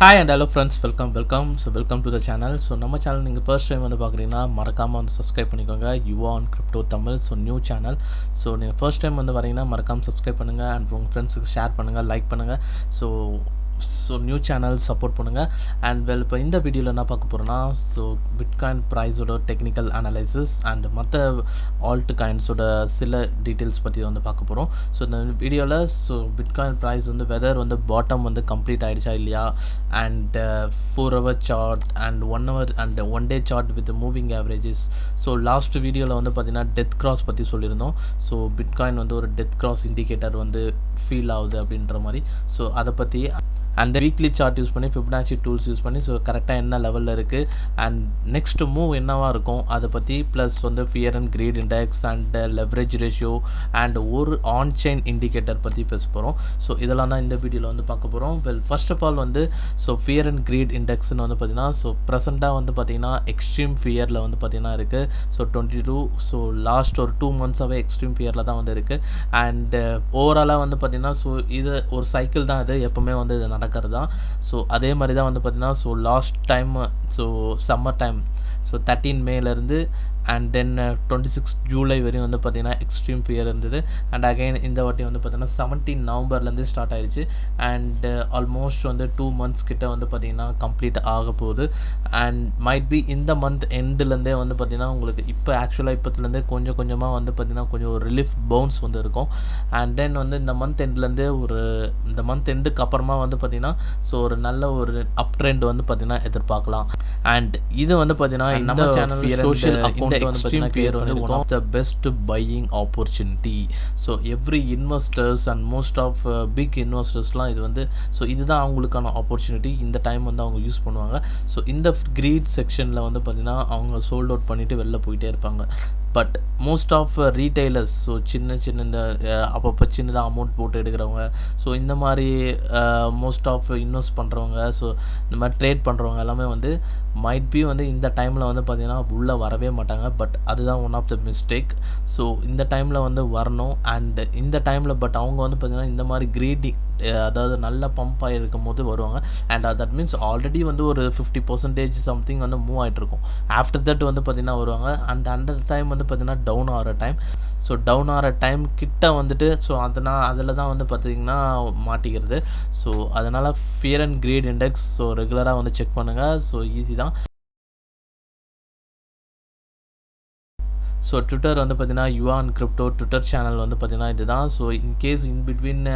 Hi and hello friends, welcome to the channel. So நம்ம channel நீங்கள் first time வந்து பார்க்குறீங்கன்னா மறக்காமல் வந்து சப்ஸ்கிரைப் பண்ணிக்கோங்க. Yuva on crypto Tamil. So new channel. So நீங்கள் ஃபர்ஸ்ட் டைம் வந்து வரீங்கன்னா மறக்காமல் சப்ஸ்கிரைப் பண்ணுங்கள் அண்ட் உங்கள் ஃப்ரெண்ட்ஸுக்கு ஷேர் பண்ணுங்கள், லைக் பண்ணுங்கள். ஸோ நியூ சேனல் சப்போர்ட் பண்ணுங்கள். அண்ட் இப்போ இந்த வீடியோவில் என்ன பார்க்க போகிறோன்னா, ஸோ பிட்காயின் ப்ரைஸோட டெக்னிக்கல் அனலைசிஸ் அண்ட் மற்ற ஆல்ட் காயின்ஸோட சில டீட்டெயில்ஸ் பற்றி வந்து பார்க்க போகிறோம். ஸோ இந்த வீடியோவில் ஸோ பிட்காயின் ப்ரைஸ் வந்து வெதர் வந்து பாட்டம் வந்து கம்ப்ளீட் ஆகிடுச்சா இல்லையா, and 4 hour chart and 1 hour and 1 day chart with moving averages. So last வீடியோவில் வந்து பார்த்திங்கன்னா டெத் கிராஸ் பற்றி சொல்லியிருந்தோம். ஸோ பிட்காயின் வந்து ஒரு டெத் கிராஸ் இண்டிகேட்டர் வந்து ஃபீல் ஆகுது அப்படின்ற மாதிரி. ஸோ அதை பற்றி அண்ட் வீக்லி சார்ட் யூஸ் பண்ணி ஃபிபனாச்சி டூல்ஸ் யூஸ் பண்ணி ஸோ கரெக்டாக என்ன லெவலில் இருக்குது அண்ட் நெக்ஸ்ட் மூவ் என்னவாக இருக்கும் அதை பற்றி, ப்ளஸ் வந்து fear and greed index and leverage ratio and ஒரு ஆன் செயின் இண்டிகேட்டர் பற்றி பேச போகிறோம். ஸோ இதெல்லாம் தான் இந்த வீடியோவில் வந்து பார்க்க போகிறோம். ஃபர்ஸ்ட் ஆஃப் ஆல் வந்து ஸோ ஃபியர் அண்ட் கிரீட் இண்டெக்ஸ்னு வந்து பார்த்திங்கன்னா ஸோ ப்ரெசென்ட்டாக வந்து பார்த்திங்கன்னா எக்ஸ்ட்ரீம் ஃபியரில் வந்து பார்த்திங்கன்னா இருக்குது. ஸோ 22 ஸோ லாஸ்ட் ஒரு 2 months எக்ஸ்ட்ரீம் ஃபியரில் தான் வந்து இருக்குது. அண்ட் ஓவராலாக வந்து பார்த்திங்கன்னா ஸோ இது ஒரு சைக்கிள் தான், இது எப்போவுமே வந்து இது நடக்கிறது தான். ஸோ அதே மாதிரி தான் வந்து பார்த்திங்கன்னா so last time so summer time so 13 மேலேருந்து அண்ட் தென் 26 ஜூலை வரையும் வந்து பார்த்திங்கன்னா எக்ஸ்ட்ரீம் ஃபியர் இருந்தது. அண்ட் அகைன் இந்த வாட்டி வந்து பார்த்திங்கன்னா 17 நவம்பர்லேருந்து ஸ்டார்ட் ஆகிடுச்சு. அண்ட் ஆல்மோஸ்ட் வந்து 2 months கிட்ட வந்து பார்த்திங்கன்னா கம்ப்ளீட் ஆக போகுது. அண்ட் மைட் பி இந்த மந்த் எண்டுலேருந்தே வந்து பார்த்திங்கன்னா உங்களுக்கு இப்போ ஆக்சுவலாக இப்போத்துலேருந்தே கொஞ்சம் கொஞ்சமாக வந்து பார்த்திங்கன்னா கொஞ்சம் ஒரு ரிலீஃப் பவுன்ஸ் வந்து இருக்கும். அண்ட் தென் வந்து இந்த மந்த் எண்ட்லேருந்து இந்த மந்த் எண்டுக்கு அப்புறமா வந்து பார்த்திங்கன்னா ஸோ ஒரு நல்ல ஒரு அப் ட்ரெண்ட் வந்து பார்த்திங்கன்னா எதிர்பார்க்கலாம். அண்ட் இது வந்து பார்த்திங்கன்னா நம்ம channel social account extreme fear வந்து one of the best buying opportunity. So every investors and most of big investors-லாம் இது வந்து ஸோ இதுதான் அவங்களுக்கான ஆப்பர்ச்சுனிட்டி. இந்த டைம் வந்து அவங்க யூஸ் பண்ணுவாங்க. ஸோ இந்த கிரீட் செக்ஷனில் வந்து பார்த்திங்கன்னா அவங்க சோல்ட் அவுட் பண்ணிவிட்டு வெளில போயிட்டே இருப்பாங்க. But most of retailers so சின்ன இந்த அப்பப்போ சின்னதாக அமௌண்ட் போட்டு எடுக்கிறவங்க, ஸோ இந்த மாதிரி மோஸ்ட் ஆஃப் இன்வெஸ்ட் பண்ணுறவங்க, ஸோ இந்த மாதிரி ட்ரேட் பண்ணுறவங்க எல்லாமே வந்து மைட் பி வந்து இந்த டைமில் வந்து பார்த்திங்கன்னா உள்ளே வரவே மாட்டாங்க. பட் அதுதான் one of the mistake. So இந்த டைமில் வந்து வரணும். அண்ட் இந்த டைமில் பட் அவங்க வந்து பார்த்திங்கன்னா இந்த மாதிரி கிரீடிங் அதாவது நல்ல பம்ப் ஆகிருக்கும் போது வருவாங்க. அண்ட் தட் மீன்ஸ் ஆல்ரெடி வந்து ஒரு 50% சம்திங் வந்து மூவ் ஆகிட்ருக்கும். ஆஃப்டர் தட் வந்து பார்த்திங்கன்னா வருவாங்க. அண்ட் அந்த டைம் வந்து பார்த்திங்கன்னா டவுன் ஆகிற டைம். ஸோ டவுன் ஆகிற டைம் கிட்ட வந்துட்டு ஸோ அதில் தான் வந்து பார்த்திங்கன்னா மாட்டிக்கிறது. ஸோ அதனால் fear and greed index so ரெகுலராக வந்து செக் பண்ணுங்கள். ஸோ ஈஸி தான். ஸோ ட்விட்டர் வந்து பார்த்திங்கன்னா Yuva on crypto Twitter channel வந்து பார்த்திங்கன்னா இதுதான். ஸோ இன்கேஸ் இன் பிட்வீன்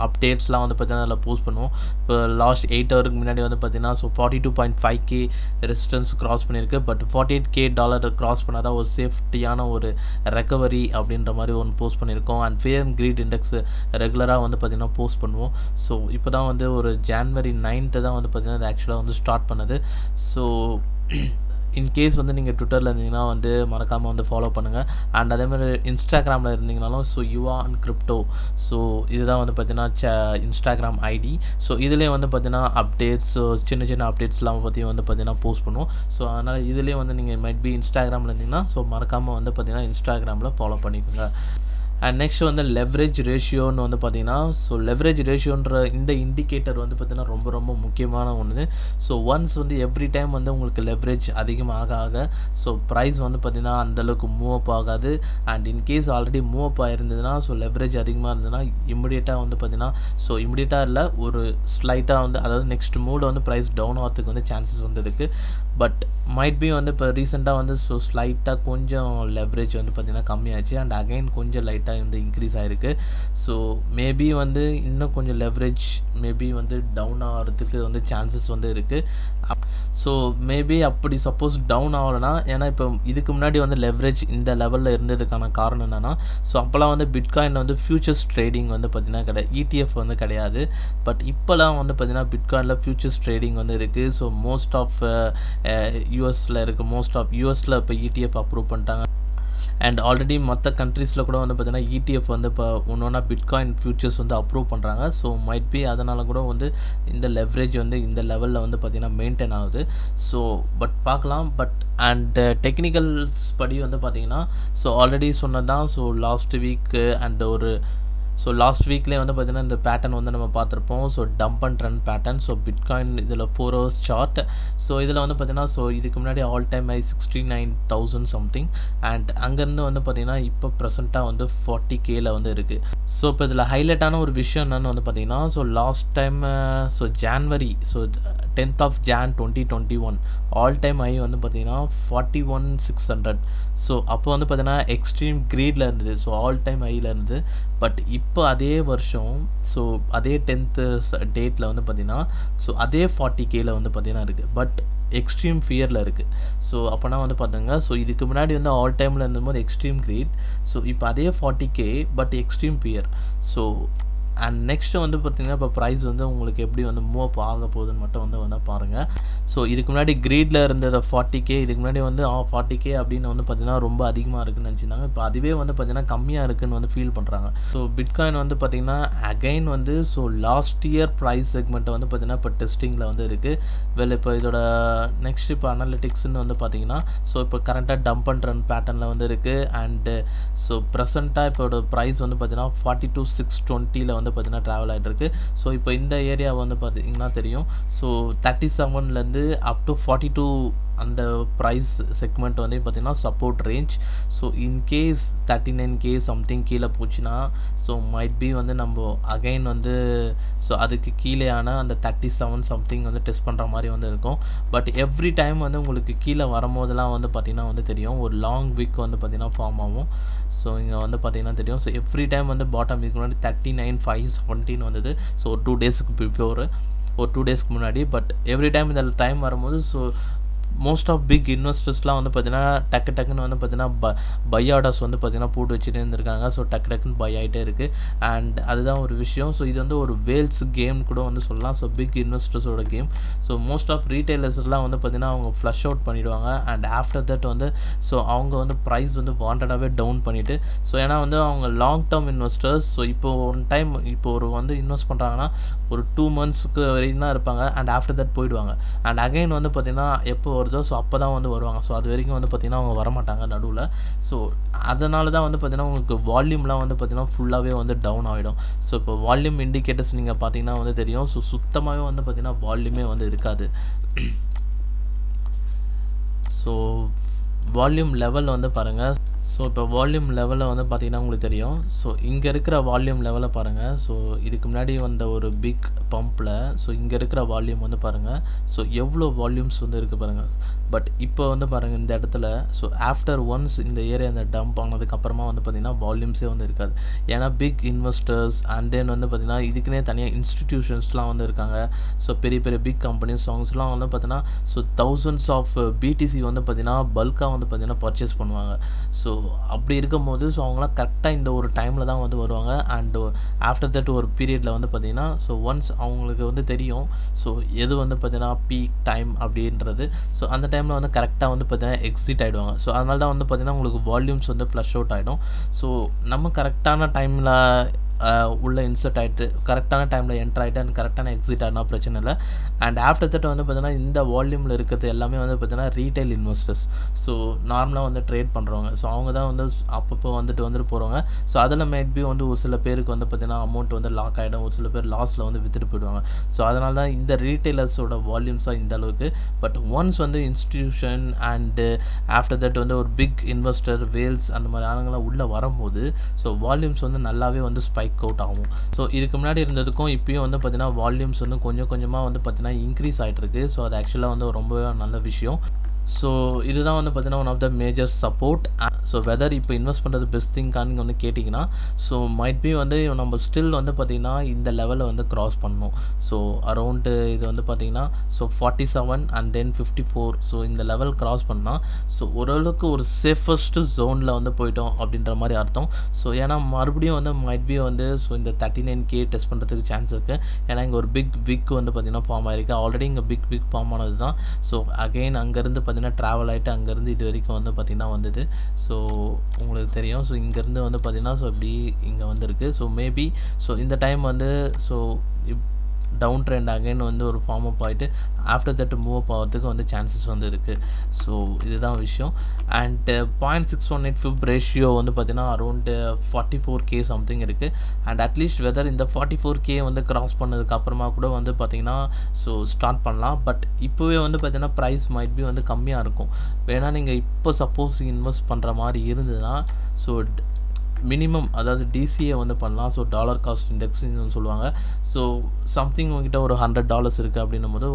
அப்டேட்ஸ்லாம் வந்து பார்த்திங்கன்னா அதில் போஸ்ட் பண்ணுவோம். இப்போ லாஸ்ட் 8 hours முன்னாடி வந்து பார்த்திங்கன்னா ஸோ 42.5K ரெசிஸ்டன்ஸ் கிராஸ் பண்ணியிருக்கு. பட் $48K கிராஸ் பண்ணால் தான் ஒரு சேஃப்டியான ஒரு ரெக்கவரி அப்படின்ற மாதிரி ஒன்று போஸ்ட் பண்ணியிருக்கோம். And fear and greed index ரெகுலராக வந்து பார்த்திங்கன்னா போஸ்ட் பண்ணுவோம். ஸோ இப்போ தான் வந்து ஒரு January 9th தான் வந்து பார்த்திங்கன்னா அது ஆக்சுவலாக வந்து ஸ்டார்ட் பண்ணது. ஸோ இன்கேஸ் வந்து நீங்கள் ட்விட்டரில் இருந்தீங்கன்னா வந்து மறக்காமல் வந்து ஃபாலோ பண்ணுங்கள். அண்ட் அதேமாதிரி இன்ஸ்டாகிராமில் இருந்தீங்கனாலும் so Yuva on crypto so இதுதான் வந்து பார்த்தீங்கன்னா இன்ஸ்டாகிராம் ஐடி. ஸோ இதுலேயே வந்து பார்த்தீங்கன்னா அப்டேட்ஸ் சின்ன அப்டேட்ஸ்லாம் பற்றி வந்து பார்த்தீங்கன்னா போஸ்ட் பண்ணுவோம். ஸோ அதனால் இதுலேயே வந்து நீங்கள் மைட் பி இன்ஸ்டாகிராமில் இருந்தீங்கன்னா ஸோ மறக்காமல் வந்து பார்த்தீங்கன்னா இன்ஸ்டாகிராமில் ஃபாலோ பண்ணிக்கோங்க. அண்ட் நெக்ஸ்ட் வந்து லெவரேஜ் ரேஷியோன்னு வந்து பார்த்திங்கன்னா ஸோ லெவரேஜ் ரேஷியோன்ற இந்த இண்டிகேட்டர் வந்து பார்த்திங்கன்னா ரொம்ப ரொம்ப முக்கியமான ஒன்று. ஸோ ஒன்ஸ் வந்து எவ்ரி டைம் வந்து உங்களுக்கு லெவரேஜ் அதிகமாக ஆக ஸோ ப்ரைஸ் வந்து பார்த்திங்கன்னா அந்தளவுக்கு மூவ் அப் ஆகாது. And in case already move up ஆகிருந்ததுன்னா ஸோ லெவரேஜ் அதிகமாக இருந்ததுன்னா இமிடியேட்டாக வந்து பார்த்திங்கன்னா ஸோ இமிடியேட்டாக இல்லை ஒரு ஸ்லைட்டாக வந்து அதாவது நெக்ஸ்ட் மூவில் வந்து ப்ரைஸ் டவுன் ஆகிறதுக்கு வந்து சான்சஸ் வந்து இருக்குது. பட் மைட் பி வந்து இப்போ ரீசெண்டாக வந்து ஸோ ஸ்லைட்டாக கொஞ்சம் லெவரேஜ் வந்து பார்த்திங்கன்னா கம்மியாச்சு. அண்ட் அகைன் கொஞ்சம் லைட்டாக வந்து இன்க்ரீஸ் ஆகிருக்கு. ஸோ மேபி வந்து இன்னும் கொஞ்சம் லெவரேஜ் மேபி வந்து டவுன் ஆகிறதுக்கு வந்து சான்சஸ் வந்து இருக்குது. ஸோ மேபி அப்படி சப்போஸ் டவுன் ஆகலைன்னா, ஏன்னா இப்போ இதுக்கு முன்னாடி வந்து லெவரேஜ் இந்த லெவலில் இருந்ததுக்கான காரணம் என்னென்னா ஸோ அப்போல்லாம் வந்து பிட்காயினில் வந்து ஃபியூச்சர்ஸ் ட்ரேடிங் வந்து பார்த்திங்கன்னா ETF வந்து கிடையாது. பட் இப்போலாம் வந்து பார்த்திங்கன்னா பிட்காயினில் ஃபியூச்சர்ஸ் ட்ரேடிங் வந்து இருக்குது. ஸோ மோஸ்ட் ஆஃப் யூஎஸில் யூஎஸில் இப்போ ETF அப்ரூவ் பண்ணிட்டாங்க. அண்ட் ஆல்ரெடி மற்ற கண்ட்ரீஸில் கூட வந்து பார்த்திங்கன்னா ETF வந்து இப்போ ஒன்றா பிட்காயின் ஃபியூச்சர்ஸ் வந்து அப்ரூவ் பண்ணுறாங்க. ஸோ மைட் பி அதனால் கூட வந்து இந்த லெவரேஜ் வந்து இந்த லெவலில் வந்து பார்த்திங்கன்னா மெயின்டைன் ஆகுது. ஸோ பட் பார்க்கலாம். பட் அண்ட் டெக்னிக்கல்ஸ் படி வந்து பார்த்திங்கன்னா ஸோ ஆல்ரெடி சொன்னது தான். ஸோ லாஸ்ட் வீக்கு அண்ட் ஒரு ஸோ லாஸ்ட் வீக்லேயே வந்து பார்த்திங்கன்னா இந்த பேட்டர்ன் வந்து நம்ம பார்த்துருப்போம். So dump and trend pattern. So bitcoin இதில் 4 hours சார்ட். ஸோ இதில் வந்து பார்த்திங்கன்னா ஸோ இதுக்கு முன்னாடி all time high 69,000 something and அங்கேருந்து வந்து பார்த்திங்கன்னா இப்போ ப்ரெசென்ட்டாக வந்து 40Kல வந்து இருக்குது. ஸோ இப்போ இதில் ஹைலைட்டான ஒரு விஷயம் என்னென்னு வந்து பார்த்திங்கன்னா so last time so January so 10th of Jan 2021 all time high வந்து பார்த்திங்கன்னா 41,600. ஸோ அப்போ வந்து பார்த்திங்கன்னா எக்ஸ்ட்ரீம் கிரீடில் இருந்தது. ஸோ ஆல் டைம் ஹையில் இருந்தது. பட் இப்போ அதே வருஷம் ஸோ அதே 10th டேட்டில் வந்து பார்த்திங்கன்னா ஸோ அதே 40Kல வந்து பார்த்திங்கன்னா இருக்குது. பட் எக்ஸ்ட்ரீம் ஃபியரில் இருக்குது. ஸோ அப்போனா வந்து பார்த்துங்க ஸோ இதுக்கு முன்னாடி வந்து ஆல் டைமில் இருந்தபோது எக்ஸ்ட்ரீம் கிரீட். ஸோ இப்போ அதே 40K but extreme fear. So and next வந்து பார்த்திங்கன்னா இப்போ ப்ரைஸ் வந்து உங்களுக்கு எப்படி வந்து மூவ் அப் ஆக போகுதுன்னு மட்டும் வந்து பாருங்கள். ஸோ இதுக்கு முன்னாடி கிரீடில் இருந்தது 40K, இதுக்கு முன்னாடி வந்து 40K அப்படின்னு வந்து பார்த்திங்கன்னா ரொம்ப அதிகமாக இருக்குதுன்னு நினச்சிருந்தாங்க. இப்போ அதுவே வந்து பார்த்திங்கன்னா கம்மியாக இருக்குதுன்னு வந்து ஃபீல் பண்ணுறாங்க. ஸோ பிட்காயின் வந்து பார்த்திங்கன்னா அகைன் வந்து ஸோ லாஸ்ட் இயர் ப்ரைஸ் செக்மெண்ட்டை வந்து பார்த்திங்கன்னா இப்போ டெஸ்டிங்கில் வந்து இருக்குது. வெல் இப்போ இதோட நெக்ஸ்ட் இப்போ அனாலிட்டிக்ஸ்னு வந்து பார்த்திங்கன்னா ஸோ இப்போ கரண்ட்டாக டம்ப் அண்ட் ரன் பேட்டர்னில் வந்து இருக்குது. அண்டு ஸோ ப்ரெசண்ட்டாக இப்போட ப்ரைஸ் வந்து பார்த்திங்கன்னா 42,620 வந்து பார்த்திங்கன்னா ட்ராவல் ஆகிட்டு இருக்கு. ஸோ இப்போ இந்த ஏரியா வந்து பார்த்திங்கன்னா தெரியும். ஸோ 37லேருந்து அப் டு 42 அந்த ப்ரைஸ் செக்மெண்ட் வந்து பார்த்திங்கன்னா support range. So in case 39K something கீழே போச்சுன்னா ஸோ மைட் பி வந்து நம்ம அகைன் வந்து ஸோ அதுக்கு கீழேயான அந்த 37 சம்திங் வந்து டெஸ்ட் பண்ணுற மாதிரி வந்து இருக்கும். பட் எவ்ரி டைம் வந்து உங்களுக்கு கீழே வரும்போதெல்லாம் வந்து பார்த்திங்கன்னா வந்து தெரியும் ஒரு லாங் விக் வந்து பார்த்திங்கன்னா ஃபார்ம் ஆகும். ஸோ இங்கே வந்து பார்த்திங்கன்னா தெரியும். ஸோ எவ்ரி டைம் வந்து பாட்டம் இதுக்கு முன்னாடி 39,517 வந்தது. ஸோ ஒரு 2 டேஸ்க்கு பிஃபோர் ஒரு 2 டேஸ்க்கு முன்னாடி. பட் எவ்ரி டைம் இந்த டைம் வரும்போது ஸோ மோஸ்ட் ஆஃப் பிக் இன்வெஸ்டர்ஸ்லாம் வந்து பார்த்திங்கன்னா டக்குன்னு வந்து பார்த்திங்கன்னா பை ஆர்டர்ஸ் வந்து பார்த்திங்கன்னா போட்டு வச்சுட்டு இருந்திருக்காங்க. ஸோ டக்குன்னு பை ஆகிட்டே இருக்குது. அண்ட் அதுதான் ஒரு விஷயம். ஸோ இது வந்து ஒரு வேல்ஸ் கேம் கூட வந்து சொல்லலாம். ஸோ பிக் இன்வெஸ்டர்ஸோட கேம். ஸோ மோஸ்ட் ஆஃப் ரீட்டைலர்ஸ்லாம் வந்து பார்த்திங்கன்னா அவங்க ஃப்ளஷ் அவுட் பண்ணிவிடுவாங்க. அண்ட் ஆஃப்டர் தட் வந்து ஸோ அவங்க வந்து ப்ரைஸ் வந்து வாண்டடாகவே டவுன் பண்ணிவிட்டு ஸோ ஏன்னா வந்து அவங்க லாங் டேர்ம் இன்வெஸ்டர்ஸ். ஸோ இப்போ ஒன் டைம் இப்போ ஒரு வந்து இன்வெஸ்ட் பண்ணுறாங்கன்னா ஒரு 2 monthsக்கு வரைக்கும் தான் இருப்பாங்க. அண்ட் ஆஃப்டர் தட் போயிடுவாங்க. அண்ட் அகைன் வந்து பார்த்திங்கன்னா எப்போ வருதோ ஸோ அப்போ தான் வந்து வருவாங்க. ஸோ அது வரைக்கும் வந்து பார்த்திங்கன்னா அவங்க வரமாட்டாங்க நடுவில். ஸோ அதனால தான் வந்து பார்த்திங்கன்னா உங்களுக்கு வால்யூம்லாம் வந்து பார்த்திங்கன்னா ஃபுல்லாகவே வந்து டவுன் ஆகிடும். ஸோ இப்போ வால்யூம் இண்டிகேட்டர்ஸ் நீங்கள் பார்த்திங்கன்னா வந்து தெரியும். ஸோ சுத்தமாகவே வந்து பார்த்திங்கன்னா வால்யூமே வந்து இருக்காது. ஸோ வால்யூம் லெவல் வந்து பாருங்கள். ஸோ இப்போ வால்யூம் லெவலில் வந்து பார்த்திங்கன்னா உங்களுக்கு தெரியும். ஸோ இங்கே இருக்கிற வால்யூம் லெவலை பாருங்கள். ஸோ இதுக்கு முன்னாடி வந்த ஒரு பிக் பம்பில் ஸோ இங்கே இருக்கிற வால்யூம் வந்து பாருங்கள். ஸோ எவ்வளோ வால்யூம்ஸ் வந்து இருக்குது பாருங்கள். பட் இப்போ வந்து பாருங்கள் இந்த இடத்துல ஸோ ஆஃப்டர் ஒன்ஸ் இந்த ஏரியா இந்த டம்ப் ஆனதுக்கப்புறமா வந்து பார்த்திங்கன்னா வால்யூம்ஸே வந்து இருக்காது. ஏன்னா பிக் இன்வெஸ்டர்ஸ் அண்ட் தென் வந்து பார்த்திங்கன்னா இதுக்குன்னே தனியாக இன்ஸ்டிடியூஷன்ஸ்லாம் வந்து இருக்காங்க. ஸோ பெரிய பெரிய பிக் கம்பெனிஸ் சாங்ஸ்லாம் வந்து பார்த்திங்கன்னா ஸோ thousands ஆஃப் BTC வந்து பார்த்திங்கன்னா பல்காக வந்து பார்த்திங்கன்னா பர்ச்சேஸ் பண்ணுவாங்க. ஸோ அப்படி இருக்கும்போது ஸோ அவங்களாம் கரெக்டாக இந்த ஒரு டைமில் தான் வந்து வருவாங்க. அண்டு ஆஃப்டர் தட் ஒரு பீரியடில் வந்து பார்த்திங்கன்னா ஸோ ஒன்ஸ் அவங்களுக்கு வந்து தெரியும் ஸோ எது வந்து பார்த்திங்கன்னா பீக் டைம் அப்படின்றது. ஸோ அந்த டைமில் வந்து கரெக்டாக வந்து பார்த்திங்கன்னா எக்ஸிட் ஆகிடுவாங்க. ஸோ அதனால தான் வந்து பார்த்திங்கன்னா உங்களுக்கு வால்யூம்ஸ் வந்து ஃப்ளஷ் அவுட் ஆகிடும். ஸோ நம்ம கரெக்டான டைமில் உள்ளே இன்சர்ட் ஆகிட்டு கரெக்டான டைமில் என்ட்ரு ஆகிட்டு அண்ட் கரெக்டான எக்ஸிட் ஆனால் பிரச்சனை இல்லை. அண்ட் ஆஃப்டர் தட் வந்து பார்த்தீங்கன்னா இந்த வால்யூமில் இருக்கிறது எல்லாமே வந்து பார்த்தீங்கன்னா ரீட்டைல் இன்வெஸ்டர்ஸ். ஸோ நார்மலாக வந்து ட்ரேட் பண்ணுறவங்க. ஸோ அவங்க தான் வந்து அப்பப்போ வந்துட்டு போகிறவங்க. ஸோ அதில் மேபி வந்து ஒரு சில பேருக்கு வந்து பார்த்திங்கன்னா அமௌண்ட் வந்து லாக் ஆகிடும். ஒரு சில பேர் லாஸில் வந்து விற்றுட்டு போயிடுவாங்க. ஸோ அதனால தான் இந்த ரீட்டைலர்ஸோட வால்யூம்ஸாக இந்த அளவுக்கு. பட் ஒன்ஸ் வந்து இன்ஸ்டிடியூஷன் அண்டு ஆஃப்டர் தட் வந்து ஒரு பிக் இன்வெஸ்டர் வேல்ஸ் அந்த மாதிரி ஆளுங்களாம் உள்ளே வரும்போது ஸோ வால்யூம்ஸ் வந்து நல்லாவே வந்து ஸ்பைக் அவுட் ஆகும். ஸோ இதுக்கு முன்னாடி இருந்ததுக்கும் இப்போயும் வந்து பார்த்திங்கன்னா வால்யூம்ஸ் வந்து கொஞ்சம் கொஞ்சமாக வந்து பார்த்திங்கன்னா இன்க்ரீஸ் ஆகிட்டு இருக்குது. ஸோ அது ஆக்சுவலாக வந்து ரொம்ப நல்ல விஷயம். ஸோ இதுதான் வந்து பார்த்திங்கன்னா one of the major support. So whether இப்போ இன்வெஸ்ட் பண்ணுறது பெஸ்ட் திங்கான்னு வந்து கேட்டிங்கன்னா ஸோ மைட் பி வந்து நம்ம ஸ்டில் வந்து பார்த்திங்கன்னா இந்த லெவலில் வந்து க்ராஸ் பண்ணணும். ஸோ அரௌண்டு இது வந்து பார்த்திங்கன்னா ஸோ 47 அண்ட் தென் 54. ஸோ இந்த லெவல் க்ராஸ் பண்ணால் ஸோ ஓரளவுக்கு ஒரு சேஃபஸ்ட்டு ஜோனில் வந்து போயிட்டோம் அப்படின்ற மாதிரி அர்த்தம். ஸோ ஏன்னா மறுபடியும் வந்து மைட் பி வந்து ஸோ இந்த 39K டெஸ்ட் பண்ணுறதுக்கு சான்ஸ் இருக்குது. ஏன்னா இங்கே ஒரு பிக் விக் வந்து பார்த்திங்கன்னா ஃபார்ம் ஆகிருக்கு. ஆல்ரெடி இங்கே பிக் விக் ஃபார்ம் ஆனது தான். ஸோ அகெயின் அங்கேருந்து பார்த்திங்கன்னா ட்ராவல் ஆகிட்டு அங்கேருந்து இது வரைக்கும் வந்து பார்த்திங்கன்னா வந்தது. ஸோ உங்களுக்கு தெரியும். ஸோ இங்கேருந்து வந்து பார்த்திங்கன்னா ஸோ இப்படி இங்கே வந்துருக்கு. ஸோ மேபி ஸோ இந்த டைம் வந்து ஸோ டவுன் ட்ரெண்ட் அகைன் வந்து ஒரு ஃபார்ம் அப் ஆகிட்டு ஆஃப்டர் தட் மூவ் அப் ஆகிறதுக்கு வந்து சான்சஸ் வந்து இருக்குது. ஸோ இதுதான் விஷயம். அண்ட் 0.618 ஃபிப் ரேஷியோ வந்து பார்த்திங்கன்னா அரௌண்டு 44K சம்திங் இருக்குது. அண்ட் அட்லீஸ்ட் வெதர் இந்த 44K வந்து கிராஸ் பண்ணதுக்கப்புறமா கூட வந்து பார்த்திங்கன்னா ஸோ ஸ்டார்ட் பண்ணலாம். பட் இப்போவே வந்து பார்த்திங்கன்னா ப்ரைஸ் மைட் பி வந்து கம்மியாக இருக்கும். வேணா நீங்கள் இப்போ சப்போஸ் இன்வெஸ்ட் பண்ணுற மாதிரி இருந்ததுன்னா ஸோ மினிமம் அதாவது டிசிஏ வந்து பண்ணலாம். ஸோ டாலர் காஸ்ட் இண்டெக்ஸ்னு சொல்லுவாங்க. ஸோ சம்திங் உங்ககிட்ட ஒரு $100 இருக்குது அப்படின்னும் போது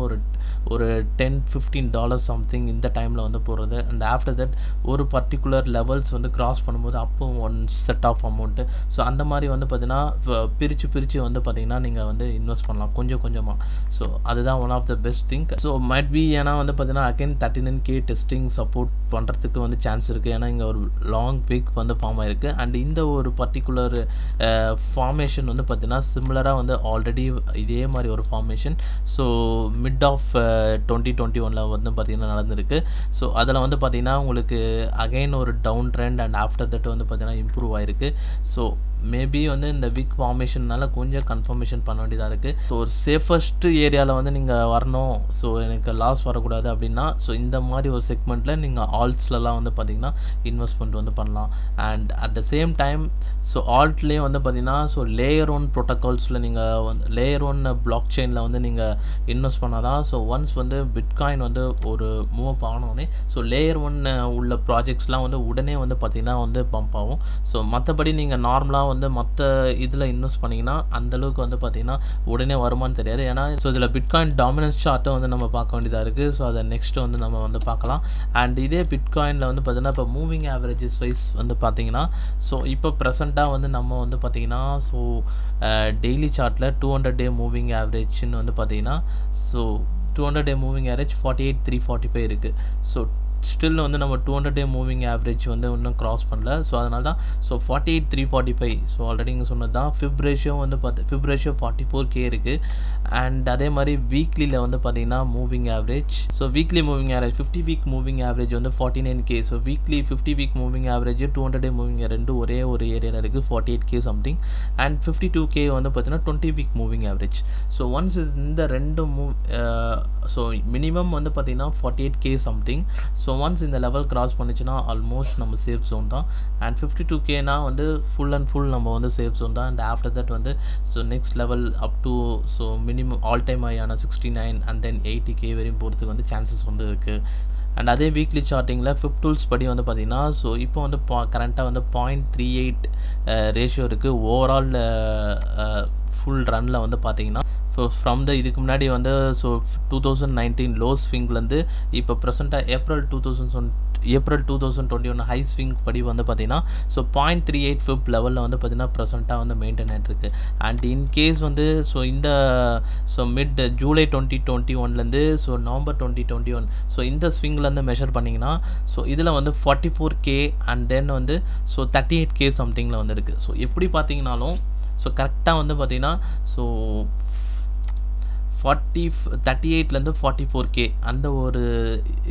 ஒரு $10-15 சம்திங் இந்த டைமில் வந்து போகிறது. அண்ட் ஆஃப்டர் தட் ஒரு பர்டிகுலர் லெவல்ஸ் வந்து கிராஸ் பண்ணும்போது அப்போ one set of amount. So அந்த மாதிரி வந்து பார்த்திங்கன்னா பிரித்து வந்து பார்த்திங்கன்னா நீங்கள் வந்து இன்வெஸ்ட் பண்ணலாம் கொஞ்சம் கொஞ்சமாக. ஸோ அதுதான் one of the best thing. So might be ஏன்னா வந்து பார்த்திங்கன்னா அகைன் 39K டெஸ்டிங் சப்போர்ட் பண்ணுறதுக்கு வந்து சான்ஸ் இருக்குது. ஏன்னா இங்கே ஒரு லாங் வீக் வந்து ஃபார்ம் ஆகிருக்கு. அண்ட் இந்த ஒரு பர்டிகுலர் ஃபார்மேஷன் வந்து பார்த்திங்கன்னா சிமிலராக வந்து ஆல்ரெடி இதே மாதிரி ஒரு ஃபார்மேஷன் ஸோ மிட் ஆஃப் 2021 வந்து பார்த்திங்கன்னா நடந்திருக்கு. ஸோ அதில் வந்து பார்த்திங்கன்னா உங்களுக்கு அகைன் ஒரு down trend and after that வந்து பார்த்திங்கன்னா இம்ப்ரூவ் ஆகிருக்கு. ஸோ மேபி வந்து இந்த வீக் ஃபார்மேஷன்னால கொஞ்சம் கன்ஃபர்மேஷன் பண்ண வேண்டியதாக இருக்குது. ஸோ ஒரு சேஃபஸ்ட் ஏரியாவில் வந்து நீங்கள் வரணும், ஸோ எனக்கு லாஸ் வரக்கூடாது அப்படின்னா ஸோ இந்த மாதிரி ஒரு செக்மெண்ட்டில் நீங்கள் ஆல்ட்ஸ்லலாம் வந்து பார்த்திங்கன்னா இன்வெஸ்ட்மெண்ட் வந்து பண்ணலாம். And at the same time so ஆல்ட்லேயும் வந்து பார்த்திங்கன்னா ஸோ லேயர் ஒன் ப்ரோட்டோகால்ஸில் நீங்கள் வந்து லேயர் ஒன் பிளாக் செயினில் வந்து நீங்கள் இன்வெஸ்ட் பண்ணால் தான் ஸோ ஒன்ஸ் வந்து பிட்காயின் வந்து ஒரு மூவ் அப் ஆனோடனே ஸோ லேயர் ஒன் உள்ள ப்ராஜெக்ட்ஸ்லாம் வந்து உடனே வந்து பார்த்திங்கன்னா வந்து பம்ப் ஆகும். ஸோ மற்றபடி நீங்கள் நார்மலாக வந்து மற்ற இதில் இன்வெஸ்ட் பண்ணிங்கன்னா அந்தளவுக்கு வந்து பார்த்திங்கன்னா உடனே வருமானு தெரியாது. ஏன்னா ஸோ இதில் பிட்காயின் டாமினன்ஸ் சார்ட்டை வந்து நம்ம பார்க்க வேண்டியதாக இருக்குது. ஸோ அதை நெக்ஸ்ட்டு வந்து நம்ம வந்து பார்க்கலாம். அண்ட் இதே பிட்காயினில் வந்து பார்த்திங்கன்னா இப்போ மூவிங் ஆவரேஜஸ் வைஸ் வந்து பார்த்திங்கன்னா ஸோ இப்போ ப்ரெசண்ட்டாக வந்து நம்ம வந்து பார்த்திங்கன்னா ஸோ டெய்லி சார்ட்டில் 200-day மூவிங் ஆவரேஜ்னு வந்து பார்த்திங்கன்னா ஸோ 200-day மூவிங் ஆவரேஜ் 48,345 இருக்குது. ஸோ ஸ்டில் வந்து நம்ம 200-day மூவிங் ஆவரேஜ் வந்து இன்னும் க்ராஸ் பண்ணல. ஸோ அதனால தான் ஸோ 48,345 ஸோ ஆல்ரெடி இங்கே சொன்னது தான். ஃபிப் ரேஷியோ வந்து ஃபிப் ரேஷியோ 44K இருக்குது. அண்ட் அதே மாதிரி வீக்லியில் வந்து பார்த்திங்கன்னா moving average so weekly moving average 50 week moving average வந்து 49K. So weekly 50 week moving average 200-day moving ரெண்டு ஒரே ஒரு ஏரியாவில் இருக்குது 48K சம்திங். அண்ட் 52K வந்து பார்த்திங்கன்னா 20 week moving average. So once இந்த ரெண்டு ஸோ மினிமம் வந்து பார்த்திங்கன்னா 48K சம்திங். ஸோ ஒன்ஸ் இந்த லெவல் கிராஸ் பண்ணிச்சுன்னா ஆல்மோஸ்ட் நம்ம சேஃப் ஜோன் தான். அண்ட் 52Kனா வந்து ஃபுல் அண்ட் ஃபுல் நம்ம வந்து சேஃப் ஜோன் தான். அண்ட் ஆஃப்டர் தட் வந்து so next level up to so minimum all time ஹையான 69 அண்ட் தென் 80K வரையும் போகிறதுக்கு வந்து சான்சஸ் வந்து இருக்குது. அண்ட் அதே வீக்லி சார்ட்டிங்கில் ஃபிப் டூல்ஸ் படி வந்து பார்த்திங்கன்னா ஸோ இப்போ வந்து கரண்ட்டாக வந்து 0.38 ரேஷியோ இருக்குது. ஓவரால் ஃபுல் ரனில் வந்து பார்த்திங்கன்னா ஸோ ஃப்ரம் த இதுக்கு முன்னாடி வந்து ஸோ 2019 லோ ஸ்விங்லேருந்து இப்போ ப்ரெசென்ட்டாக ஏப்ரல் 2021 ஹை ஸ்விங் படி வந்து பார்த்திங்கன்னா ஸோ 0.38 ஃபிப் லெவலில் வந்து பார்த்திங்கன்னா ப்ரெசென்ட்டாக வந்து மெயின்டைன் ஆகிட்டுருக்கு. அண்ட் இன்கேஸ் வந்து ஸோ இந்த so mid July 2021 so November 2021 so இந்த ஸ்விங்லேருந்து மெஷர் பண்ணிங்கன்னா ஸோ இதில் வந்து 44K அண்ட் தென் வந்து ஸோ 38K சம்திங்கில் வந்து இருக்குது. ஸோ எப்படி பார்த்தீங்கன்னாலும் ஸோ கரெக்டாக வந்து பார்த்திங்கன்னா ஸோ 38லேருந்து 44K அந்த ஒரு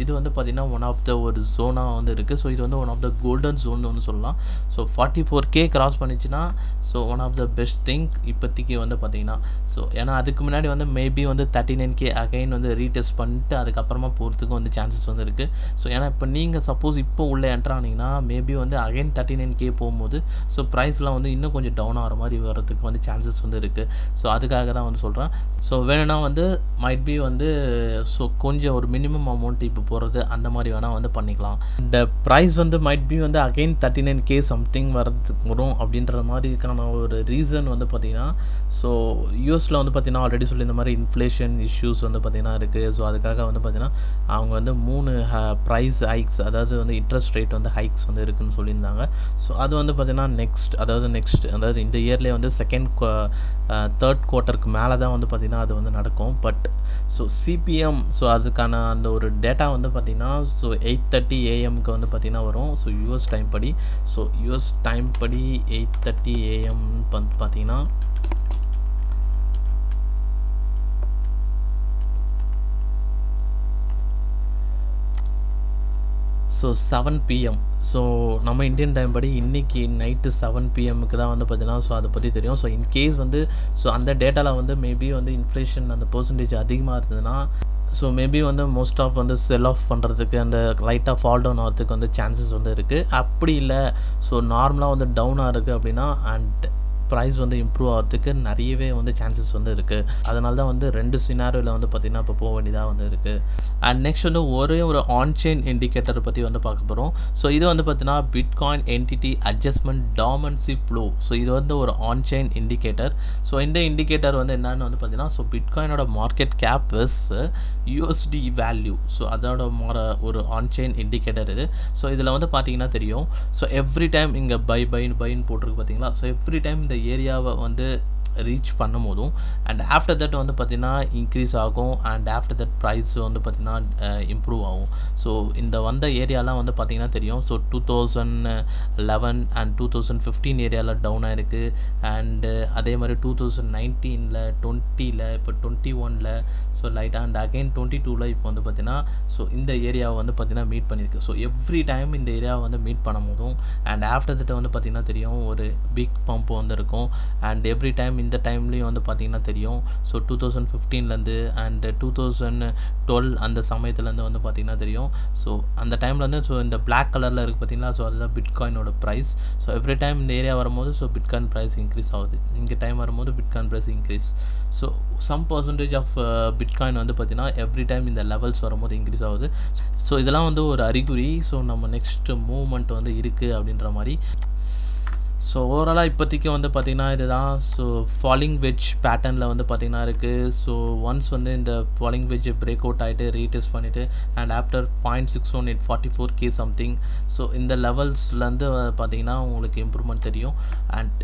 இது வந்து பார்த்திங்கன்னா ஒன் ஆஃப் த ஒரு ஜோனாக வந்து இருக்குது. ஸோ இது வந்து one of the golden zone வந்து சொல்லலாம். ஸோ 44K கிராஸ் பண்ணிச்சுன்னா so one of the best thing இப்போதைக்கு வந்து பார்த்திங்கன்னா ஸோ ஏன்னா அதுக்கு முன்னாடி வந்து மேபி வந்து 39K அகைன் வந்து ரீடெஸ்ட் பண்ணிட்டு அதுக்கப்புறமா போகிறதுக்கு வந்து சான்சஸ் வந்து இருக்குது. ஸோ ஏன்னா இப்போ நீங்கள் சப்போஸ் இப்போ உள்ளே என்ட்ரு ஆனீங்கன்னா மேபி வந்து அகைன் 39K போகும்போது ஸோ ப்ரைஸ்லாம் வந்து இன்னும் கொஞ்சம் டவுன் ஆகிற மாதிரி வரதுக்கு வந்து சான்சஸ் வந்து இருக்குது. ஸோ அதுக்காக தான் வந்து சொல்கிறேன். ஸோ வேணும்னா வந்து மைட் பி வந்து ஸோ கொஞ்சம் ஒரு மினிமம் அமௌண்ட் இப்போ போகிறது அந்த மாதிரி வேணால் வந்து பண்ணிக்கலாம். இந்த ப்ரைஸ் வந்து மைட் பி வந்து அகைன் 39K சம்திங் வரதுக்கு வரும் அப்படின்ற மாதிரி இதுக்கான ஒரு ரீசன் வந்து பார்த்திங்கன்னா ஸோ யூஎஸில் வந்து பார்த்திங்கன்னா ஆல்ரெடி சொல்லி இந்த மாதிரி இன்ஃப்ளேஷன் இஷ்யூஸ் வந்து பார்த்திங்கன்னா இருக்குது. ஸோ அதுக்காக வந்து பார்த்திங்கன்னா அவங்க வந்து 3 ப்ரைஸ் ஹைக்ஸ் அதாவது வந்து இன்ட்ரெஸ்ட் ரேட் வந்து ஹைக்ஸ் வந்து இருக்குதுன்னு சொல்லியிருந்தாங்க. ஸோ அது வந்து பார்த்திங்கன்னா நெக்ஸ்ட் இந்த இயர்லேயே வந்து தேர்ட் குவார்ட்டருக்கு மேலே தான் வந்து பார்த்திங்கன்னா அது வந்து நடக்கும். பட் ஸோ சிபிஎம் ஸோ அதுக்கான அந்த ஒரு டேட்டா வந்து பார்த்திங்கன்னா ஸோ 8:30 AM வந்து பார்த்திங்கன்னா வரும். ஸோ யூஎஸ் டைம் படி 8:30 AM வந்து பார்த்திங்கன்னா ஸோ 7 பிஎம். ஸோ நம்ம இந்தியன் டைம் படி இன்றைக்கி நைட்டு 7 பிஎம்முக்கு தான் வந்து பார்த்தீங்கன்னா ஸோ அதை பற்றி தெரியும். ஸோ இன்கேஸ் வந்து ஸோ அந்த டேட்டாவில் வந்து மேபி வந்து இன்ஃப்ளேஷன் அந்த பர்சன்டேஜ் அதிகமாக இருந்ததுன்னா ஸோ மேபி வந்து மோஸ்ட் ஆஃப் வந்து செல் ஆஃப் பண்ணுறதுக்கு அந்த லைட்டாக ஃபால் டவுன் ஆகிறதுக்கு வந்து சான்சஸ் வந்து இருக்குது. அப்படி இல்லை ஸோ நார்மலாக வந்து டவுனாக இருக்குது அப்படின்னா அண்ட் ப்ரைஸ் வந்து இம்ப்ரூவ் ஆகிறதுக்கு நிறையவே வந்து சான்சஸ் வந்து இருக்குது. அதனால தான் வந்து 2 சினாரியோவில் வந்து பார்த்திங்கன்னா இப்போ போக வேண்டியதாக வந்து இருக்குது. அண்ட் நெக்ஸ்ட் வந்து ஒரு ஆன்செயின் இண்டிகேட்டரை பற்றி வந்து பார்க்க போகிறோம். ஸோ இது வந்து பார்த்திங்கன்னா bitcoin entity adjustment dominance flow. So இது வந்து ஒரு ஆன்செயின் இண்டிகேட்டர். ஸோ இந்த இண்டிகேட்டர் வந்து என்னென்னு வந்து பார்த்திங்கன்னா ஸோ பிட்காயினோட market cap vs USD value. So அதோட ஒரு ஆன்செயின் இண்டிகேட்டர் இது. ஸோ இதில் வந்து பார்த்திங்கன்னா தெரியும். ஸோ எவ்ரி டைம் இங்கே பைன்னு போட்டிருக்கு பார்த்தீங்களா. ஸோ எவ்ரி டைம் இந்த ஏரியாவை வந்து ரீச் பண்ணும் போதும் அண்ட் ஆஃப்டர் தட் வந்து பார்த்திங்கன்னா இன்க்ரீஸ் ஆகும் அண்ட் ஆஃப்டர் தட் ப்ரைஸ் வந்து பார்த்திங்கன்னா இம்ப்ரூவ் ஆகும். ஸோ இந்த வந்த ஏரியாலாம் வந்து பார்த்திங்கன்னா தெரியும். ஸோ 2011 அண்ட் 2015 ஏரியாவில் டவுன் ஆகிருக்கு. அண்டு அதே மாதிரி 2019 20 இப்போ 21 ஸோ லைட்டாக அண்ட் அகைன் 22 இப்போ வந்து பார்த்திங்கன்னா ஸோ இந்த ஏரியாவை வந்து பார்த்திங்கன்னா மீட் பண்ணியிருக்கு. ஸோ எவ்ரி டைம் இந்த ஏரியாவை வந்து மீட் பண்ணும் போதும் அண்ட் ஆஃப்டர் தட் வந்து பார்த்திங்கன்னா தெரியும் ஒரு பிக் பம்ப் வந்து இருக்கும். அண்ட் எவ்ரி டைம் இந்த டைம்லேயும் வந்து பார்த்திங்கன்னா தெரியும். ஸோ 2015 அண்ட் 2012 அந்த சமயத்துலேருந்து வந்து பார்த்திங்கன்னா தெரியும். ஸோ அந்த டைம்லேருந்து ஸோ இந்த பிளாக் கலரில் இருக்குது பார்த்திங்களா. ஸோ அதுதான் பிட்காயினோட ப்ரைஸ். ஸோ எவ்ரி டைம் இந்த ஏரியா வரும்போது ஸோ பிட்காயின் ப்ரைஸ் இன்க்ரீஸ் ஆகுது. இங்கே டைம் வரும்போது bitcoin price increase. So some percentage of bitcoin வந்து பார்த்திங்கன்னா எவ்ரி டைம் இந்த லெவல்ஸ் வரும்போது இன்க்ரீஸ் ஆகுது. ஸோ இதெல்லாம் வந்து ஒரு அறிகுறி. ஸோ நம்ம நெக்ஸ்ட் மூவ்மெண்ட் வந்து இருக்குது அப்படின்ற மாதிரி. ஸோ ஓவராலாக இப்போதைக்கு வந்து பார்த்திங்கன்னா இதுதான். ஸோ ஃபாலிங் வெஜ் பேட்டர்னில் வந்து பார்த்திங்கன்னா இருக்குது. ஸோ ஒன்ஸ் வந்து இந்த ஃபாலிங் வெஜ் பிரேக் அவுட் ஆகிட்டு ரீடெஸ்ட் பண்ணிவிட்டு and after 0.61844K something. So இந்த லெவல்ஸ்லேருந்து பார்த்திங்கன்னா உங்களுக்கு இம்ப்ரூவ்மெண்ட் தெரியும். அண்ட்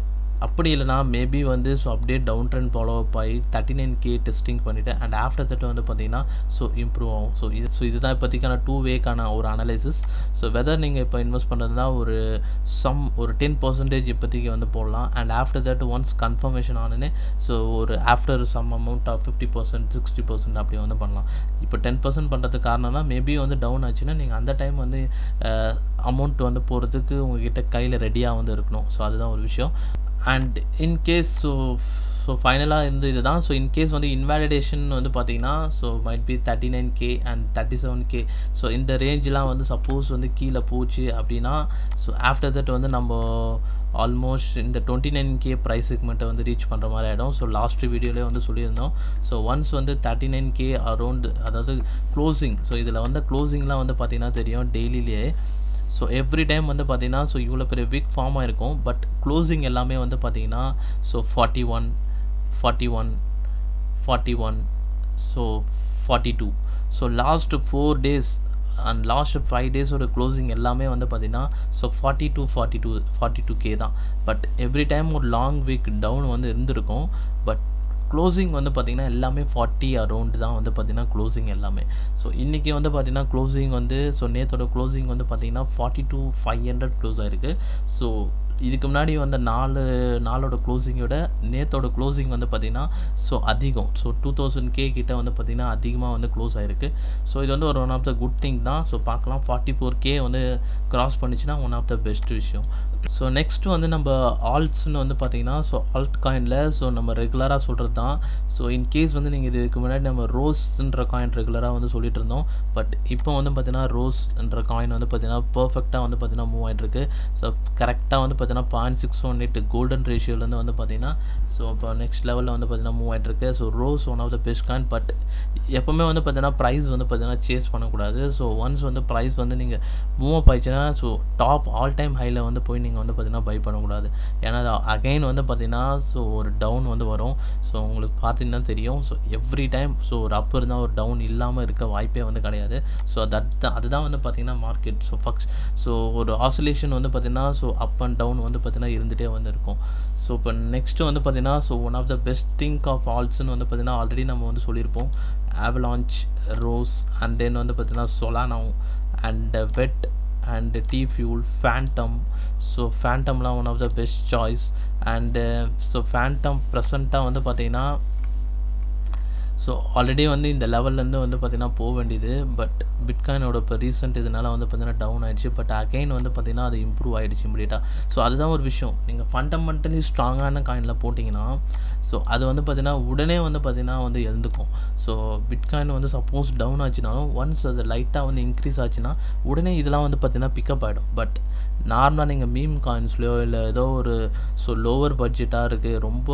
அப்படி இல்லைனா மேபி வந்து ஸோ அப்படியே டவுன் ட்ரெண்ட் ஃபாலோ அப் ஆகி 39K டெஸ்டிங் பண்ணிவிட்டு அண்ட் ஆஃப்டர் தட் வந்து பார்த்திங்கன்னா ஸோ இம்ப்ரூவ் ஆகும். ஸோ இதுதான் இப்போதைக்கான 2 வேக்கான ஒரு அனலைசிஸ். ஸோ வெதர் நீங்கள் இப்போ இன்வெஸ்ட் பண்ணுறதுனா ஒரு 10% இப்போதைக்கு வந்து போடலாம். And after that once confirmation Aney so ஒரு ஆஃப்டர் சம் அமௌண்ட் ஆஃப் 50% 60% அப்படி வந்து பண்ணலாம். இப்போ 10% பண்ணுறதுக்கு காரணம்னா மேபி வந்து டவுன் ஆச்சுன்னா நீங்கள் அந்த டைம் வந்து அமௌண்ட் வந்து போகிறதுக்கு உங்கள்கிட்ட கையில் ரெடியாக வந்து இருக்கணும். ஸோ அதுதான் ஒரு விஷயம். அண்ட் இன்கேஸ் ஸோ ஃபைனலாக இதுதான். ஸோ இன்கேஸ் வந்து இன்வேலிடேஷன் வந்து பார்த்திங்கன்னா so might B 39K and 37K. So இந்த ரேஞ்செலாம் வந்து சப்போஸ் வந்து கீழே போச்சு அப்படின்னா ஸோ ஆஃப்டர் தட் வந்து நம்ம ஆல்மோஸ்ட் இந்த 29K ப்ரைஸ் செக்மெண்ட்டை வந்து ரீச் பண்ணுற மாதிரி ஆகிடும். ஸோ லாஸ்ட் வீடியோலேயே வந்து சொல்லியிருந்தோம். ஸோ ஒன்ஸ் வந்து 39K அரௌண்ட் அதாவது க்ளோசிங். ஸோ இதில் வந்து க்ளோசிங்லாம் வந்து பார்த்திங்கன்னா தெரியும் டெய்லியிலே. ஸோ எவ்ரி டைம் வந்து பார்த்திங்கன்னா ஸோ இவ்வளோ பெரிய வீக் ஃபார்ம் ஆகிருக்கும். பட் க்ளோசிங் எல்லாமே வந்து பார்த்திங்கன்னா so 41 so 42. So last 4 days and last 5 days closing எல்லாமே வந்து பார்த்திங்கன்னா ஸோ 42K தான். பட் எவ்ரி டைம் ஒரு லாங் வீக் டவுன் வந்து இருந்திருக்கும். பட் க்ளோசிங் வந்து பார்த்திங்கன்னா எல்லாமே 40 அரௌண்ட் தான் வந்து பார்த்திங்கன்னா க்ளோசிங் எல்லாமே. ஸோ இன்றைக்கி வந்து பார்த்திங்கன்னா க்ளோசிங் வந்து ஸோ நேற்றோட க்ளோசிங் வந்து பார்த்திங்கன்னா 42,500 க்ளோஸ் ஆகிருக்கு. ஸோ இதுக்கு முன்னாடி வந்த நாளோட க்ளோசிங்கோட நேற்றோட க்ளோசிங் வந்து பார்த்திங்கன்னா ஸோ அதிகம். ஸோ 2000K கிட்ட வந்து பார்த்திங்கன்னா அதிகமாக வந்து க்ளோஸ் ஆகிருக்கு. ஸோ இது வந்து ஒரு one of the good thing தான். ஸோ பார்க்கலாம் 44K வந்து க்ராஸ் பண்ணிச்சுன்னா ஒன் ஆஃப் த பெஸ்ட் விஷயம். ஸோ நெக்ஸ்ட்டு வந்து நம்ம ஆல்ட்ஸ்ன்னு வந்து பார்த்திங்கன்னா ஸோ ஆல்ட் காயினில் ஸோ நம்ம ரெகுலராக சொல்கிறது தான். ஸோ இன்கேஸ் வந்து நீங்கள் இதுக்கு முன்னாடி நம்ம ரோஸ்ன்ற காயின் ரெகுலராக வந்து சொல்லிட்டு இருந்தோம். பட் இப்போ வந்து பார்த்திங்கன்னா ரோஸ்ன்ற காயின் வந்து பார்த்திங்கன்னா பர்ஃபெக்டாக வந்து பார்த்திங்கன்னா மூவ் ஆகிட்டுருக்கு. ஸோ கரெக்டாக வந்து பார்த்திங்கன்னா 0.618 கோல்டன் ரேஷியோலேருந்து வந்து பார்த்திங்கன்னா ஸோ இப்போ நெக்ஸ்ட் லெவலில் வந்து பார்த்திங்கன்னா மூவ் ஆகிட்டுருக்கு. So rose one of the best coin. But எப்போவுமே வந்து பார்த்திங்கன்னா ப்ரைஸ் வந்து பார்த்திங்கன்னா சேஸ் பண்ணக்கூடாது. ஸோ ஒன்ஸ் வந்து ப்ரைஸ் வந்து நீங்கள் மூவ் அப் ஆயிடுச்சுன்னா ஸோ டாப் ஆல் டைம் ஹையில் வந்து போய் நீங்கள் வந்து பார்த்திங்கன்னா பை பண்ணக்கூடாது. ஏன்னா அகைன் வந்து பார்த்திங்கன்னா ஸோ ஒரு டவுன் வந்து வரும். ஸோ உங்களுக்கு பார்த்திங்கன்னா தெரியும். ஸோ எவ்ரி டைம் ஸோ ஒரு அப் இருந்தால் ஒரு டவுன் இல்லாமல் இருக்க வாய்ப்பே வந்து கிடையாது. ஸோ அதுதான் வந்து பார்த்திங்கன்னா மார்க்கெட். ஸோ ஒரு ஆசோலேஷன் வந்து பார்த்திங்கன்னா ஸோ அப் அண்ட் டவுன் வந்து பார்த்திங்கன்னா இருந்துகிட்டே வந்து இருக்கும். ஸோ இப்போ நெக்ஸ்ட்டு வந்து பார்த்திங்கன்னா so one of the best thing of ஆல்ட்ஸ்ன்னு வந்து பார்த்திங்கன்னா ஆல்ரெடி நம்ம வந்து சொல்லியிருப்போம். அவலான்ச், ரோஸ் அண்ட் தென் வந்து பார்த்திங்கன்னா Solana and VET and T-Fuel, Fantom. So ஃபேண்டம்லாம் one of the best choice. And so Fantom ப்ரெசண்ட்டாக வந்து பார்த்திங்கன்னா ஸோ ஆல்ரெடி வந்து இந்த லெவல்லேருந்து வந்து பார்த்திங்கன்னா போக வேண்டியது. பட் பிட்காயினோட இப்போ ரீசெண்ட் இதனால் வந்து பார்த்திங்கன்னா டவுன் ஆகிடுச்சு. பட் அகைன் வந்து பார்த்திங்கன்னா அது இம்ப்ரூவ் ஆகிடுச்சு இமீடியட்டாக. ஸோ அதுதான் ஒரு விஷயம். நீங்கள் ஃபண்டமெண்டலி ஸ்ட்ராங்கான காயினில் போட்டிங்கன்னா ஸோ அது வந்து பார்த்திங்கன்னா உடனே வந்து பார்த்திங்கன்னா வந்து எழுந்துக்கும். ஸோ பிட்காயின் வந்து சப்போஸ் டவுன் ஆச்சுனாலும் ஒன்ஸ் அது லைட்டாக வந்து இன்க்ரீஸ் ஆச்சுன்னா உடனே இதெல்லாம் வந்து பார்த்திங்கன்னா பிக்கப் ஆகிடும். பட் நார்மலாக நீங்கள் மீம் காயின்ஸ்லையோ இல்லை ஏதோ ஒரு ஸோ லோவர் பட்ஜெட்டாக இருக்குது, ரொம்ப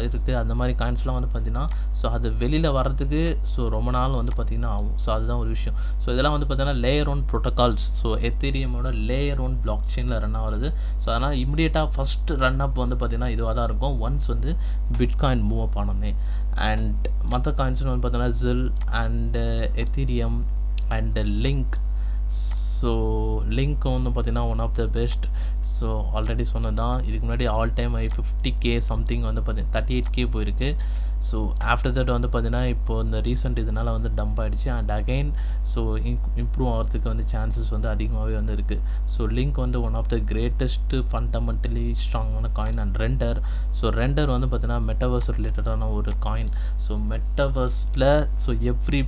இருக்குது, அந்த மாதிரி காயின்ஸ்லாம் வந்து பார்த்திங்கன்னா ஸோ அது வெளியில் வரதுக்கு ஸோ ரொம்ப நாள் வந்து பார்த்திங்கன்னா ஆகும். ஸோ அதுதான் ஒரு விஷயம். ஸோ இதெல்லாம் வந்து பார்த்திங்கன்னா லேயர் ஒன் ப்ரோட்டோகால்ஸ், ஸோ எத்தீரியமோட லேயர் ஒன் பிளாக் செயினில் ரன் ஆகுது. ஸோ அதனால் இமிடியேட்டாக ஃபஸ்ட்டு ரன் அப் வந்து பார்த்திங்கன்னா இதுவாக தான் இருக்கும் ஒன்ஸ் வந்து பிட்காயின் மூவ் அப் ஆனோடனே. அண்ட் மற்ற காயின்ஸ்னு வந்து பார்த்தீங்கன்னா ஜில் and Ethereum and link. So link வந்து பார்த்திங்கன்னா one of the best. So already சொன்னது தான், இதுக்கு முன்னாடி ஆல் டைம் 50K சம்திங் வந்து பார்த்திங்கன்னா 38K போயிருக்கு. ஸோ ஆஃப்டர் தட் வந்து பார்த்திங்கன்னா இப்போது இந்த ரீசெண்ட் இதனால் வந்து டம்ப் ஆகிடுச்சு. அண்ட் அகைன் ஸோ இம்ப்ரூவ் ஆகிறதுக்கு வந்து சான்சஸ் வந்து அதிகமாகவே வந்து இருக்குது. ஸோ லிங்க் வந்து one of the greatest fundamentally ஸ்ட்ராங்கான coin. And Render, so Render வந்து பார்த்திங்கன்னா மெட்டாவர்ஸ் ரிலேட்டடான ஒரு காயின். ஸோ மெட்டாவர்ஸில் ஸோ எவ்ரி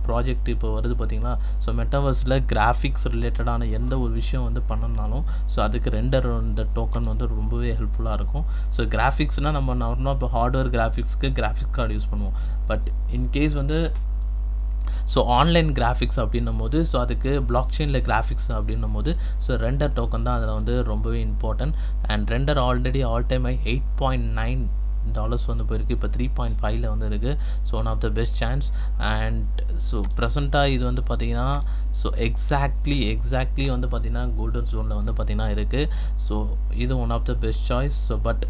ப்ராஜெக்ட் இப்போ வருது பார்த்திங்களா. ஸோ மெட்டாவர்ஸில் கிராஃபிக்ஸ் ரிலேட்டடான எந்த ஒரு விஷயம் வந்து பண்ணணும்னாலும் ஸோ அதுக்கு ரெண்டர் இந்த டோக்கன் வந்து ரொம்பவே ஹெல்ப்ஃபுல்லாக இருக்கும். ஸோ கிராஃபிக்ஸ்னால் நம்ம நார்மலாக இப்போ ஹார்ட்வேர் கிராஃபிக்ஸ்க்கு கிராஃபிக்ஸ் கார்டு யூஸ் பண்ணுவோம். பட் இன்கேஸ் வந்து ஸோ ஆன்லைன் கிராஃபிக்ஸ் அப்படின்னும் போது ஸோ அதுக்கு பிளாக் செயினில் கிராஃபிக்ஸ் அப்படின்னும் போது ஸோ ரெண்டர் டோக்கன் தான் அதில் வந்து ரொம்பவே important. And Render already all time $8.9 வந்து போயிருக்கு. இப்போ 3.5 வந்து இருக்குது. So one of the best chance. And so ப்ரெசண்ட்டாக இது வந்து பார்த்திங்கன்னா ஸோ எக்ஸாக்ட்லி வந்து பார்த்திங்கன்னா கோல்டன் ஜோனில் வந்து பார்த்திங்கன்னா இருக்குது. ஸோ இது one of the best choice. So but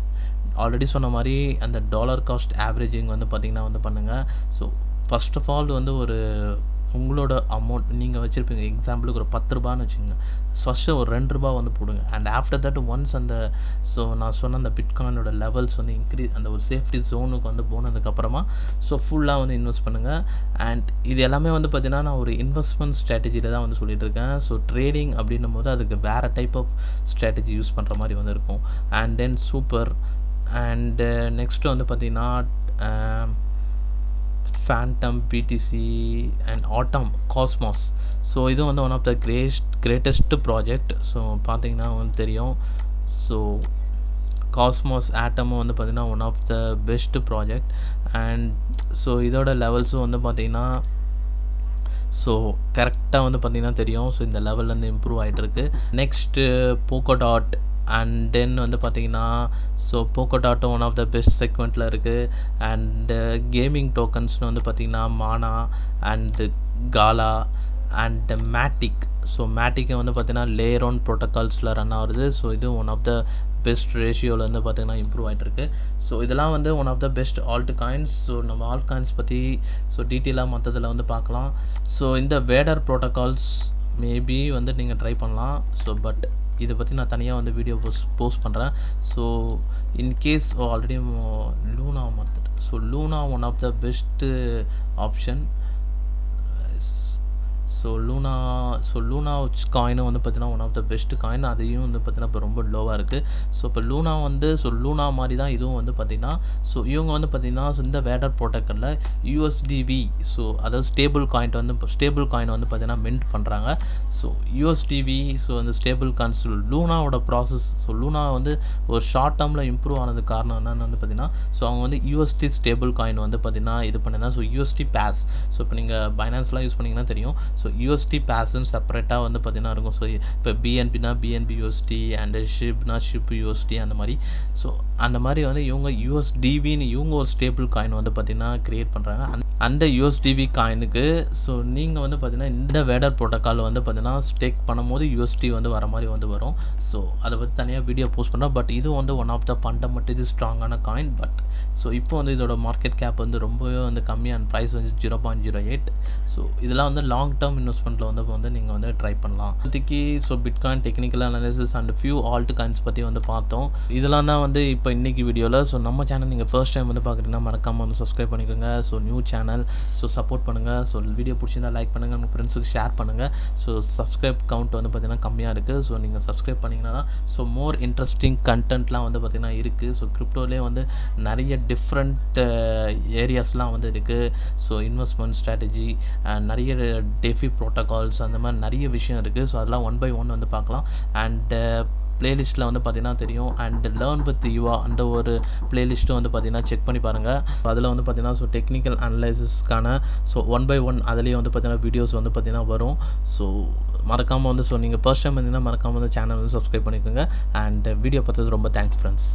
already சொன்ன மாதிரி அந்த டாலர் காஸ்ட் ஆவரேஜிங் வந்து பார்த்திங்கன்னா வந்து பண்ணுங்கள். ஸோ ஃபர்ஸ்ட் ஆஃப் ஆல் வந்து ஒரு உங்களோட அமௌண்ட் நீங்கள் வச்சுருப்பீங்க, எக்ஸாம்பிளுக்கு ஒரு $10 வச்சுக்கோங்க. ஃபஸ்ட்டு ஒரு $2 வந்து போடுங்க. அண்ட் ஆஃப்டர் தட் ஒன்ஸ் அந்த ஸோ நான் சொன்ன அந்த பிட்காயினோட லெவல்ஸ் வந்து இன்க்ரீஸ் அந்த ஒரு சேஃப்டி ஜோனுக்கு வந்து போனதுக்கப்புறமா ஸோ ஃபுல்லாக வந்து இன்வெஸ்ட் பண்ணுங்கள். அண்ட் இது எல்லாமே வந்து பார்த்திங்கன்னா நான் ஒரு இன்வெஸ்ட்மெண்ட் ஸ்ட்ராட்டஜியில் தான் வந்து சொல்லிகிட்டு இருக்கேன். ஸோ ட்ரேடிங் அப்படின்னும் போது அதுக்கு வேறு டைப் ஆஃப் ஸ்ட்ராட்டஜி யூஸ் பண்ணுற மாதிரி வந்து இருக்கும். And then super. And next வந்து பார்த்திங்கன்னா Fantom, BTC and Atom, Cosmos. So இது வந்து one of the greatest project. So பார்த்திங்கன்னா வந்து தெரியும். ஸோ காஸ்மாஸ் ஆட்டமும் வந்து பார்த்திங்கன்னா one of the best project. And so இதோட லெவல்ஸும் வந்து பார்த்திங்கன்னா ஸோ கரெக்டாக வந்து பார்த்திங்கன்னா தெரியும். ஸோ இந்த லெவல்லேருந்து இம்ப்ரூவ் ஆகிட்டுருக்கு. Next Polkadot. அண்ட் தென் வந்து பார்த்திங்கன்னா ஸோ போக்கோடாட்டும் ஒன் ஆஃப் த பெஸ்ட் செக்மெண்ட்டில் இருக்குது. அண்டு கேமிங் டோக்கன்ஸ்னு வந்து பார்த்திங்கன்னா Mana and Gala and Matic. So Matic வந்து பார்த்திங்கன்னா லேயர் ஒன் ப்ரோட்டோகால்ஸில் ரன் ஆகுது. ஸோ இது ஒன் ஆஃப் த பெஸ்ட் ரேஷியோவில் வந்து பார்த்திங்கன்னா இம்ப்ரூவ் ஆகிட்டுருக்கு. ஸோ இதெல்லாம் வந்து one of the best alt coins. So நம்ம ஆல்ட் காயின்ஸ் பற்றி ஸோ டீட்டெயிலாக மற்றதில் வந்து பார்க்கலாம். ஸோ இந்த வேடர் ப்ரோட்டோகால்ஸ் மேபி வந்து நீங்கள் ட்ரை பண்ணலாம். ஸோ பட் இதை பற்றி நான் தனியாக வந்து வீடியோ போஸ்ட் பண்ணுறேன். ஸோ இன்கேஸ் ஆல்ரெடி லூனா மறந்துட்டு. So Luna one of the best option. So Luna காயினும் வந்து பார்த்திங்கன்னா one of the best coin. அதையும் வந்து பார்த்திங்கன்னா இப்போ ரொம்ப லோவாக இருக்குது. ஸோ இப்போ லூனா வந்து லூனா மாதிரி தான் இதுவும் வந்து பார்த்திங்கன்னா ஸோ இவங்க வந்து பார்த்திங்கன்னா இந்த வேடர் ப்ரோட்டோக்காலில் USDV ஸோ அதாவது ஸ்டேபிள் காயின் வந்து பார்த்திங்கன்னா மின்ட் பண்ணுறாங்க. ஸோ USDV ஸோ அந்த ஸ்டேபிள் காயின்ஸ் லூனாவோட ப்ராசஸ். ஸோ லூனா வந்து ஒரு ஷார்ட் டேர்மில் இம்ப்ரூவ் ஆனதுக்கு காரணம் என்னென்னு வந்து பார்த்திங்கன்னா ஸோ அவங்க வந்து USD ஸ்டேபிள் காயின் வந்து பார்த்திங்கன்னா இது பண்ணினா ஸோ USD பாஸ். ஸோ இப்போ நீங்கள் பைனான்ஸ்லாம் யூஸ் பண்ணிங்கன்னா தெரியும். ஸோ USD பாஸ்ன்னு செப்பரேட்டாக வந்து பார்த்திங்கன்னா இருக்கும். ஸோ இப்போ BNBனா BNB USD அண்டு ஷிப்னா ஷிப் USD அந்த மாதிரி. ஸோ அந்த மாதிரி வந்து இவங்க USDVன்னு இவங்க ஒரு ஸ்டேபிள் காயின் வந்து பார்த்திங்கன்னா க்ரியேட் பண்ணுறாங்க. அந்த USDV காயினுக்கு ஸோ நீங்கள் வந்து பார்த்திங்கன்னா இந்த வேடர் ப்ரோட்டோக்கால் வந்து பார்த்திங்கன்னா ஸ்டேக் பண்ணும்போது USD வந்து வர மாதிரி வந்து வரும். ஸோ அதை பற்றி தனியாக வீடியோ போஸ்ட் பண்ணுறோம். பட் இது வந்து ஒன் ஆஃப் த ஃபண்டமெண்டலி ஸ்ட்ராங்கான காயின். பட் ஸோ இப்போ வந்து இதோட மார்க்கெட் கேப் வந்து ரொம்பவே வந்து கம்மியான ப்ரைஸ் வந்து 0.08. ஸோ இதெல்லாம் வந்து லாங் டேர்ம் இன்வெஸ்ட்மெண்ட்டில் வந்து நீங்கள் வந்து ட்ரை பண்ணலாம். இப்போதைக்கு so bitcoin technical analysis and few alt coins பற்றி வந்து பார்த்தோம். இதெல்லாம் தான் வந்து இப்போ இன்றைக்கி வீடியோவில். ஸோ நம்ம சேனல் நீங்கள் ஃபர்ஸ்ட் டைம் வந்து பார்க்குறீங்கன்னா மறக்காமல் வந்து சப்ஸ்கிரைப் பண்ணிக்கோங்க. So new channel channel. So support பண்ணுங்கள். ஸோ வீடியோ பிடிச்சிருந்தா லைக் பண்ணுங்கள், உங்கள் ஃப்ரெண்ட்ஸுக்கு ஷேர் பண்ணுங்கள். ஸோ சப்ஸ்கிரைப் கவுண்ட் வந்து பார்த்திங்கன்னா கம்மியாக இருக்குது. ஸோ நீங்கள் சப்ஸ்கிரைப் பண்ணிங்கன்னா ஸோ மோர் இன்ட்ரெஸ்டிங் கண்டென்ட்லாம் வந்து பார்த்திங்கன்னா இருக்குது. ஸோ கிரிப்டோலேயே வந்து நிறைய டிஃப்ரெண்ட் ஏரியாஸ்லாம் வந்து இருக்குது. ஸோ இன்வெஸ்ட்மெண்ட் ஸ்ட்ராட்டஜி, நிறைய டெஃபி ப்ரோட்டோகால்ஸ், அந்த மாதிரி நிறைய விஷயம் இருக்குது. ஸோ அதெல்லாம் ஒன் பை ஒன் வந்து பார்க்கலாம். அண்ட் பிளேலிஸ்ட்டில் வந்து பார்த்திங்கன்னா தெரியும். அண்ட் லேர்ன் வித் யுவா அந்த ஒரு பிளேலிஸ்ட்டும் வந்து பார்த்திங்கன்னா செக் பண்ணி பாருங்கள். அதில் வந்து பார்த்திங்கன்னா ஸோ டெக்னிக்கல் அனலைசிஸ்க்கான ஸோ ஒன் பை ஒன் அதுலேயே வந்து பார்த்திங்கன்னா வீடியோஸ் வந்து பார்த்திங்கன்னா வரும். ஸோ மறக்காமல் வந்து ஸோ நீங்கள் ஃபர்ஸ்ட் டைம் இருந்தீங்கன்னா மறக்காமல் வந்து சேனல் வந்து சப்ஸ்கிரைப் பண்ணிக்கோங்க. அண்ட் வீடியோ பார்த்தது ரொம்ப தேங்க்ஸ் ஃப்ரெண்ட்ஸ்.